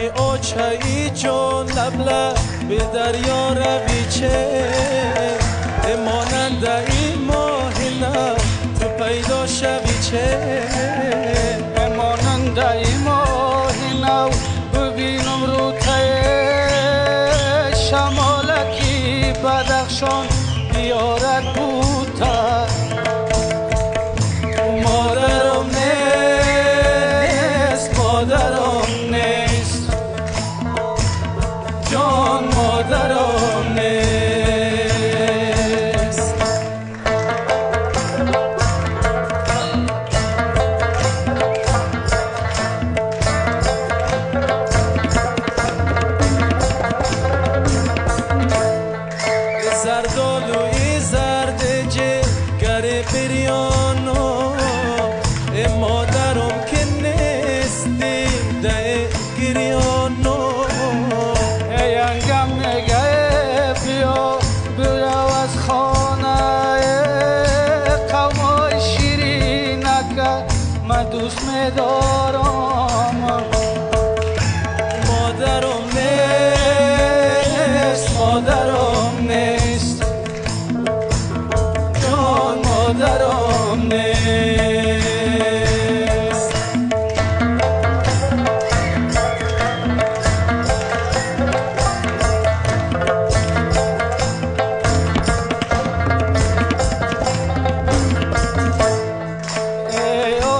اوچایی جون لبله به دریا روی چه ماننده این ماه نو تو پیدا شوی چه ماننده این ماه نو ببینم رو ته شمالکی بدخشان بیارد بوته مادرم نیست مادرم نیست جان مادرم نیست زردالوی زردجه گره پریانو مادرم که نیستی ده گریانو ینگم نگه بیا از خانه قومای شیرینک من دوست میدارم مادرم نیست مادرم نیست جان مادرم نیست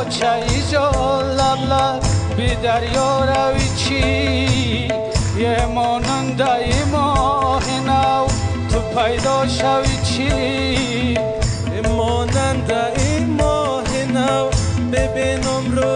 چایی جا لب لب بی دریا روی چی یه ماننده ای ماه نو تو پیدا شوی چی ماننده این ماه نو ببینم رو